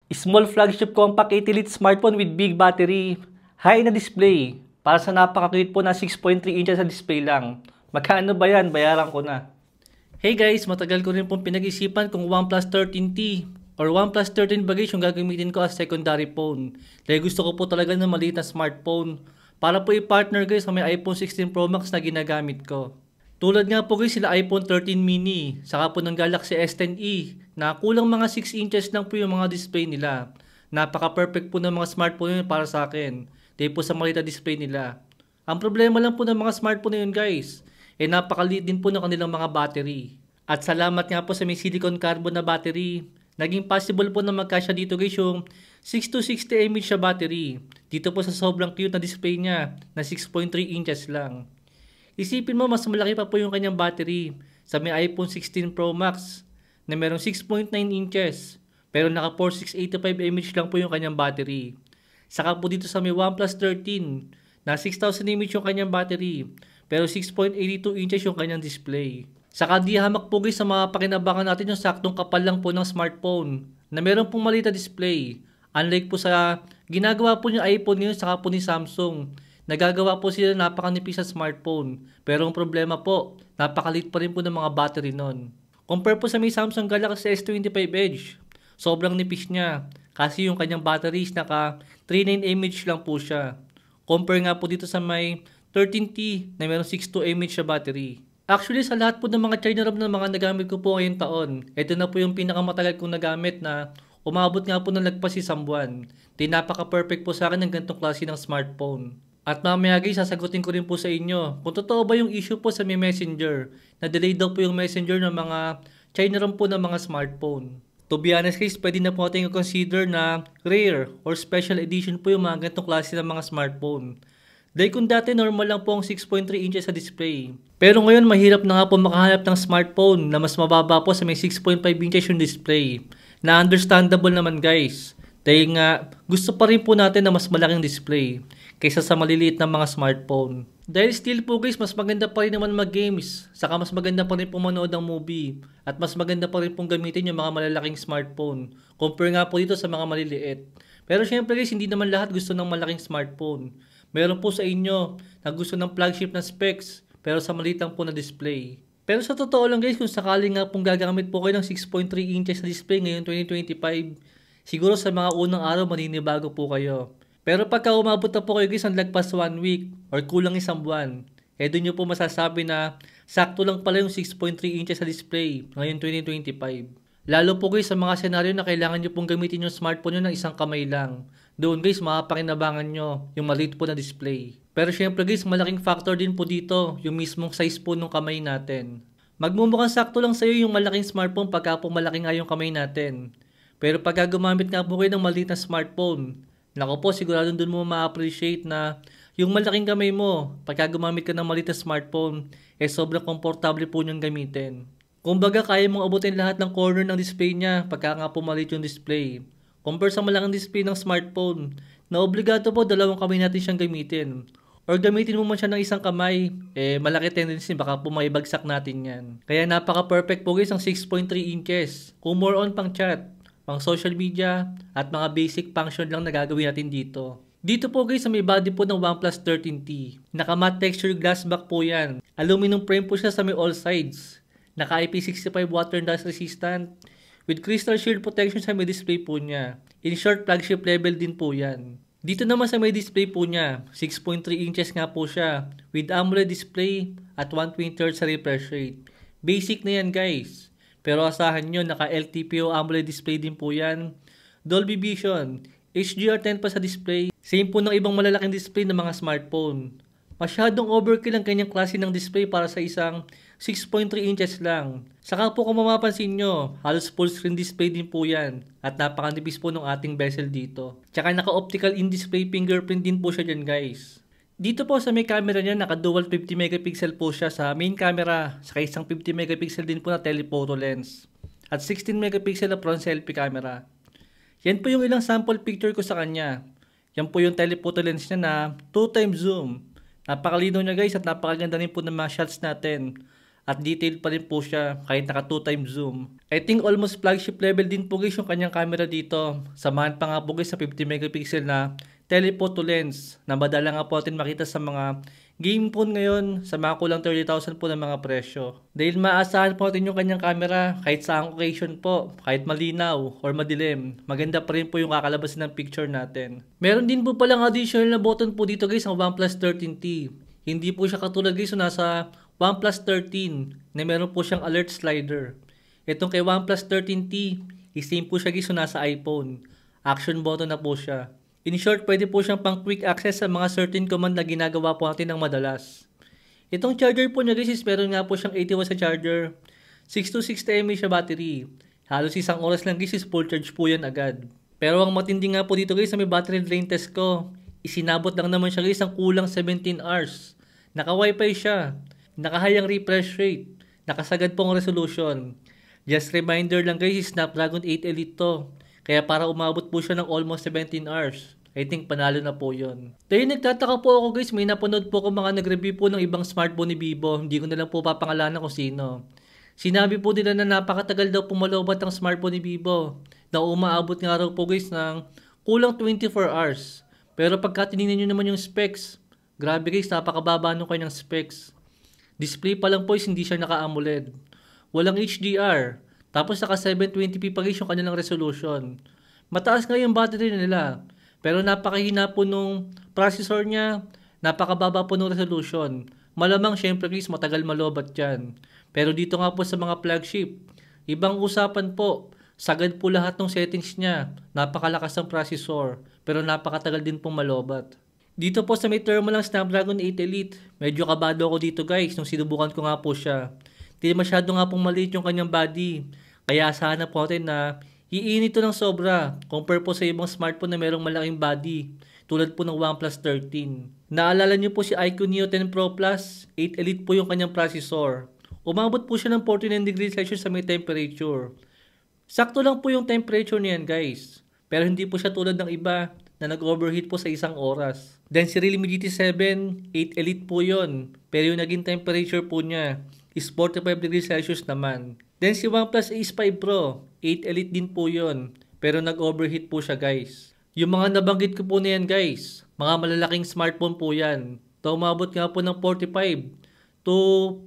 Small flagship compact 8 smartphone with big battery, high na display, para sa napaka-cute po na 6.3 inches sa display lang. Magkano ba yan? Bayaran ko na. Hey guys, matagal ko rin pong pinag-isipan kung OnePlus 13T or OnePlus 13 bagay yung gagamitin ko as secondary phone. Dahil gusto ko po talaga ng maliit na smartphone para po i-partner guys sa may iPhone 16 Pro Max na ginagamit ko. Tulad nga po guys sila iPhone 13 mini, saka po ng Galaxy S10e na kulang mga 6 inches lang po yung mga display nila. Napaka-perfect po ng mga smartphone yun para sa akin. Dahil po sa maliit na display nila. Ang problema lang po ng mga smartphone na yun guys, napakaliit din po ng kanilang mga battery. At salamat nga po sa may silicon carbon na battery, naging possible po na magkasya dito guys yung 6 to 60 mAh siya battery. Dito po sa sobrang cute na display niya na 6.3 inches lang. Isipin mo mas malaki pa po yung kanyang battery sa may iPhone 16 Pro Max na merong 6.9 inches pero naka 4685 mAh lang po yung kanyang battery. Saka po dito sa may OnePlus 13 na 6000 mAh yung kanyang battery pero 6.82 inches yung kanyang display. Saka di hamak po guys sa mga pakinabangan natin yung saktong kapal lang po ng smartphone na meron pong maliit na display. Unlike po sa ginagawa po yung iPhone ngayon saka po ni Samsung. Nagagawa po sila napakanipis sa smartphone. Pero ang problema po, napakalit pa rin po ng mga battery nun. Compare po sa may Samsung Galaxy S25 Edge, sobrang nipis niya. Kasi yung kanyang batteries naka 39 mAh lang po siya. Compare nga po dito sa may 13T na meron 62 mAh siya battery. Actually sa lahat po ng mga China RAM na mga nagamit ko po ngayong taon, ito na po yung pinakamatagal kong nagamit na umabot nga po ng lagpas isang buwan. Di napaka-perfect po sa akin ng ganitong klase ng smartphone. At mamaya guys, sasagutin ko rin po sa inyo kung totoo ba yung issue po sa may Messenger na delay daw po yung Messenger ng mga China RAM po ng mga smartphone. To be honest guys, pwede na po natin i-consider na rare or special edition po yung mga ganitong klase ng mga smartphone. Dahil kung dati normal lang po ang 6.3 inches sa display. Pero ngayon mahirap na nga po makahanap ng smartphone na mas mababa po sa may 6.5 inches yung display. Na understandable naman guys. Dahil nga gusto pa rin po natin na mas malaking display kaysa sa maliliit na mga smartphone. Dahil still po guys, mas maganda pa rin naman mag-games, saka mas maganda pa rin po manood ng movie, at mas maganda pa rin pong gamitin yung mga malalaking smartphone, compare nga po dito sa mga maliliit. Pero syempre guys, hindi naman lahat gusto ng malaking smartphone. Meron po sa inyo na gusto ng flagship na specs, pero sa maliit lang po na display. Pero sa totoo lang guys, kung sakaling nga pong gagamit po kayo ng 6.3 inches na display ngayon 2025, siguro sa mga unang araw maninibago po kayo. Pero pagka umabot na po kayo guys ang lagpas 1 week or kulang isang buwan, doon nyo po masasabi na sakto lang pala yung 6.3 inches sa display ngayon 2025. Lalo po guys sa mga senaryo na kailangan nyo pong gamitin yung smartphone nyo ng isang kamay lang. Doon guys makapakinabangan nyo yung maliit po na display. Pero syempre guys malaking factor din po dito yung mismong size po ng kamay natin. Magmumukhang sakto lang sa'yo yung malaking smartphone pagka po malaki nga yung kamay natin. Pero pagka gumamit nga po kayo ng maliit na smartphone, nako po, sigurado dun mo ma-appreciate na yung malaking kamay mo, pagka gumamit ka ng maliit na smartphone, sobrang komportable po niyang gamitin. Kumbaga, kaya mong abutin lahat ng corner ng display niya pagka nga po maliit yung display. Compare sa malaking display ng smartphone, na obligado po dalawang kamay natin siyang gamitin. Or gamitin mo man siya ng isang kamay, malaki tendency baka po maibagsak natin yan. Kaya napaka-perfect po guys ang 6.3 inches. Kung more on pang chat, pang social media, at mga basic function lang na gagawin natin dito. Dito po guys sa may body po ng OnePlus 13T. Naka-matte texture glass back po yan. Aluminum frame po siya sa may all sides. Naka-IP65 water and dust resistant. With crystal shield protection sa may display po niya. In short, flagship level din po yan. Dito naman sa may display po niya, 6.3 inches nga po siya. With AMOLED display at 120Hz refresh rate. Basic na yan guys. Pero asahan nyo, naka-LTPO AMOLED display din po yan. Dolby Vision, HDR10 pa sa display. Same po ng ibang malalaking display ng mga smartphone. Masyadong overkill ang kanyang klase ng display para sa isang 6.3 inches lang. Saka po kung mapapansin nyo, halos full screen display din po yan. At napakanipis po ng ating bezel dito. Tsaka naka-optical in-display fingerprint din po siya dyan guys. Dito po sa may camera niya, naka-dual 50 megapixel po siya sa main camera, saka isang 50 megapixel din po na telephoto lens, at 16 megapixel na front selfie camera. Yan po yung ilang sample picture ko sa kanya. Yan po yung telephoto lens niya na 2x zoom. Napakalinaw niya guys at napakaganda rin po ng mga shots natin. At detailed pa rin po siya kahit naka 2x zoom. I think almost flagship level din po guys yung kanyang camera dito. Samahan pa nga po guys sa 50 megapixel na telephoto lens na madala nga po natin makita sa mga game phone ngayon sa mga kulang 30,000 po ng mga presyo. Dahil maasahan po natin yung kanyang camera kahit saang occasion po, kahit malinaw or madilim, maganda pa rin po yung kakalabasin ng picture natin. Meron din po palang additional na button po dito guys ang OnePlus 13T. Hindi po siya katulad guys so nasa OnePlus 13 na meron po siyang alert slider. Itong kay OnePlus 13T, same po siya guys so nasa iPhone. Action button na po siya. In short, pwede po siyang pang quick access sa mga certain command na ginagawa po natin ng madalas. Itong charger po niya guys is meron nga po siyang 80 watts sa charger. 6 to 60 mAh siya battery. Halos isang oras lang guys is full charge po yan agad. Pero ang matindi nga po dito guys sa may battery drain test ko, isinabot lang naman siya guys ang kulang 17 hours. Naka-wifi siya. Naka-high ang refresh rate. Nakasagad pong resolution. Just reminder lang guys, Snapdragon 8 Elite to. Kaya para umabot po siya ng almost 17 hours. I think panalo na po yun. Dahil nagtataka po ako guys, may napanood po ko mga nag-review po ng ibang smartphone ni Vivo. Hindi ko na lang po papangalanan kung sino. Sinabi po nila na napakatagal daw pumalobat ang smartphone ni Vivo. Na umaabot nga raw po guys ng kulang 24 hours. Pero pagka tinignan nyo naman yung specs, grabe guys, napakababa nung kanyang specs. Display pa lang po is hindi siya naka-AMOLED. Walang HDR. Tapos naka 720p pa guys yung kanilang resolution. Mataas nga yung battery nila. Pero napakahina po nung processor niya. Napakababa po nung resolution. Malamang syempre guys matagal malobat yan. Pero dito nga po sa mga flagship, ibang usapan po. Sagad po lahat ng settings niya. Napakalakas ng processor. Pero napakatagal din pong malobat. Dito po sa may thermal lang Snapdragon 8 Elite, medyo kabado ako dito guys nung sinubukan ko nga po siya. Hindi masyado nga pong maliit yung kanyang body. Kaya sana po natin na iinit ito ng sobra compare po sa ibang smartphone na merong malaking body tulad po ng OnePlus 13. Naalala niyo po si iQOO Neo 10 Pro Plus, 8 Elite po yung kanyang processor. Umabot po siya ng 49 degrees Celsius sa may temperature. Sakto lang po yung temperature niyan guys. Pero hindi po siya tulad ng iba na nag-overheat po sa isang oras. Then si Realme GT7, 8 Elite po yon. Pero yung naging temperature po niya is 45 degrees Celsius naman. Then si OnePlus Ace 5 Pro, 8 Elite din po yon. Pero nag-overheat po siya guys. Yung mga nabanggit ko po na yan guys, mga malalaking smartphone po yan. Umabot nga po ng 45 to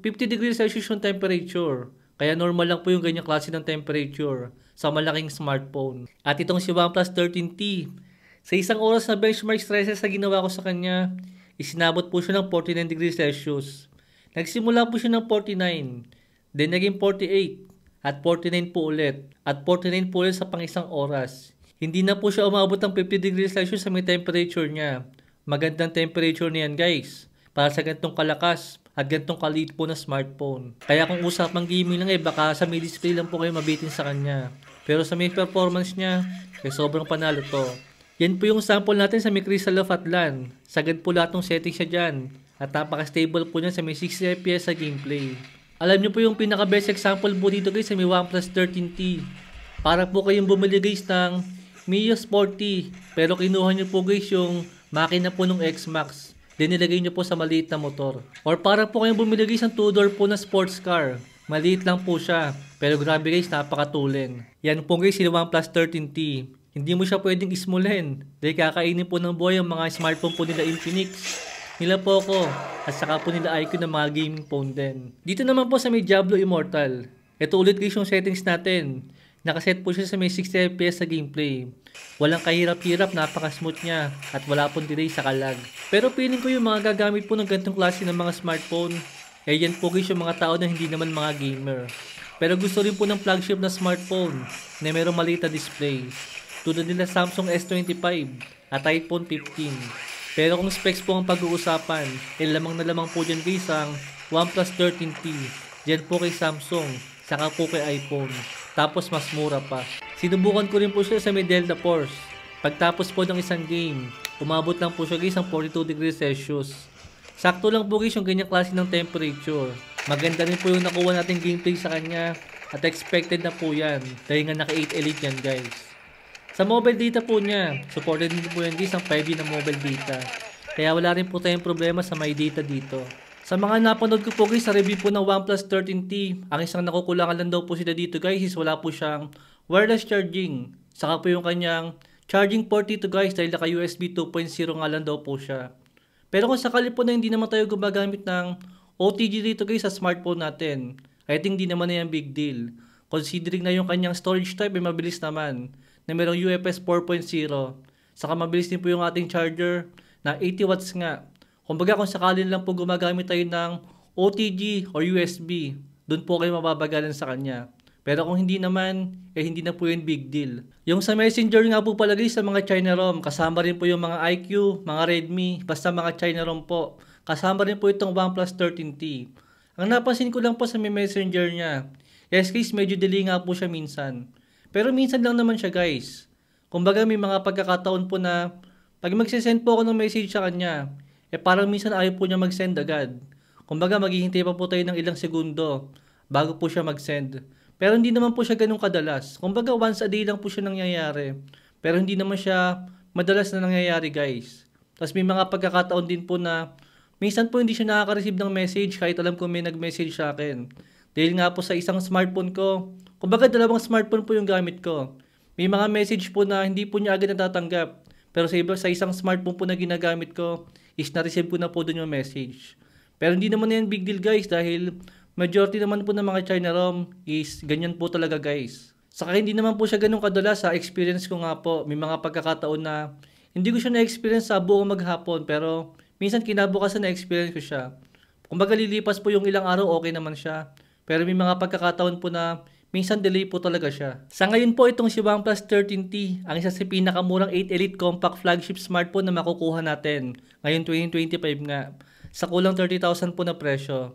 50 degrees Celsius yung temperature. Kaya normal lang po yung ganyang klase ng temperature sa malaking smartphone. At itong si OnePlus 13T, sa isang oras na benchmark stresses na ginawa ko sa kanya, isinabot po siya ng 49 degrees Celsius. Nagsimula po siya ng 49, then naging 48, at 49 po ulit, at 49 po ulit sa pang isang oras. Hindi na po siya umabot ng 50 degrees Celsius sa may temperature niya. Magandang temperature niyan guys, para sa gantong kalakas at gantong kaliit po na smartphone. Kaya kung usapang gaming lang baka sa may display lang po kayo mabitin sa kanya. Pero sa may performance niya, sobrang panalo to. Yan po yung sample natin sa may Crystal of Atlan. Sagad po lahat ng settings siya dyan. At napaka-stable po niya sa may 60 FPS sa gameplay. Alam niyo po yung pinaka-best example po dito guys sa may OnePlus 13T. Para po kayong bumili guys ng Mio Sporty. Pero kinuha niyo po guys yung makina po ng X-Max. Then nilagay niyo po sa maliit na motor. Or para po kayong bumili guys ng 2-door po na sports car. Maliit lang po siya. Pero grabe guys, napakatulin. Yan po guys si OnePlus 13T. Hindi mo siya pwedeng ismulin dahil kakainin po ng buhay ang mga smartphone po nila Infinix, nila Poco, at saka po nila iQOO na mga gaming phone din. Dito naman po sa may Diablo Immortal. Ito ulit guys yung settings natin. Nakaset po siya sa may 60 FPS sa gameplay. Walang kahirap-hirap, napaka-smooth niya at wala pong delay sa kalag. Pero feeling ko yung mga gagamit po ng ganitong klase ng mga smartphone, yan po guys yung mga tao na hindi naman mga gamer. Pero gusto rin po ng flagship na smartphone na mayroong maliit na display. Tulad nila Samsung S25 at iPhone 15. Pero kung specs po ang pag-uusapan, lamang na lamang po dyan guys ang OnePlus 13T. Dyan po kay Samsung, saka po kay iPhone. Tapos mas mura pa. Sinubukan ko rin po siya sa may Delta Force. Pagtapos po ng isang game, umabot lang po siya guys ng 42 degrees Celsius. Sakto lang po guys yung ganyang klase ng temperature. Maganda rin po yung nakuha nating gameplay sa kanya at expected na po yan dahil nga naka 8 Elite yan guys. Sa mobile data po niya, supported din po yan guys ang 5G na mobile data. Kaya wala rin po tayong problema sa may data dito. Sa mga napanood ko po guys sa review po ng OnePlus 13T, ang isang nakukulangan lang daw po sila dito guys is wala po siyang wireless charging. Saka po yung kanyang charging port dito guys dahil naka USB 2.0 nga lang daw po siya. Pero kung sakali po na hindi naman tayo gumagamit ng OTG dito guys sa smartphone natin, I think hindi naman na yan big deal. Considering na yung kanyang storage type ay mabilis naman, na merong UFS 4.0. Saka mabilis din po yung ating charger na 80 watts nga. Kumbaga kung sakalin lang po gumagamit tayo ng OTG or USB, doon po kayo mababagalan sa kanya. Pero kung hindi naman, hindi na po yung big deal. Yung sa Messenger nga po palagi sa mga China ROM, kasama rin po yung mga iQOO, mga Redmi, basta mga China ROM po. Kasama rin po itong OnePlus 13T. Ang napansin ko lang po sa may Messenger niya, yes guys, medyo delay nga po siya minsan. Pero minsan lang naman siya guys. Kumbaga may mga pagkakataon po na pag magsisend po ako ng message sa kanya, parang minsan ayaw po niya mag-send agad. Kumbaga maghihintay pa po tayo ng ilang segundo bago po siya mag-send. Pero hindi naman po siya ganun kadalas. Kumbaga once a day lang po siya nangyayari. Pero hindi naman siya madalas na nangyayari guys. Tapos may mga pagkakataon din po na minsan po hindi siya nakaka-receive ng message kahit alam ko may nag-message sa akin. Dahil nga po sa isang smartphone ko, kumbaga dalawang smartphone po yung gamit ko. May mga message po na hindi po niya agad natatanggap. Pero sa isang smartphone po na ginagamit ko, is na-receive ko na po doon yung message. Pero hindi naman yan big deal guys dahil majority naman po ng mga China ROM is ganyan po talaga guys. Saka hindi naman po siya ganun kadalas sa experience ko nga po. May mga pagkakataon na hindi ko siya na-experience sa buong maghapon pero minsan kinabukasan na-experience ko siya. Kumbaga lilipas po yung ilang araw okay naman siya. Pero may mga pagkakataon po na minsan delay po talaga siya. Sa ngayon po itong si OnePlus 13T, ang isa sa pinakamurang 8 Elite Compact Flagship Smartphone na makukuha natin. Ngayon 2025 nga. Sa kulang 30,000 po na presyo.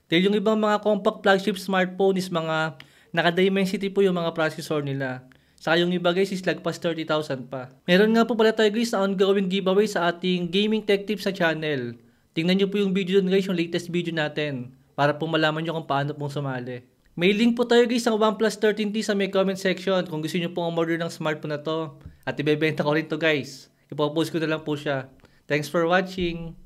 Dahil yung ibang mga compact flagship smartphone is mga naka-Dimensity po yung mga processor nila. Saka yung iba guys is lagpas 30,000 pa. Meron nga po pala tayo guys na ongoing giveaway sa ating Gaming Tech Tips sa channel. Tingnan nyo po yung video dun guys, yung latest video natin. Para po malaman nyo kung paano pong sumali. May link po tayo guys sa OnePlus 13T sa may comment section kung gusto nyo pong umorder ng smartphone na to. At ibebenta ko rin to guys. Ipopost ko na lang po siya. Thanks for watching!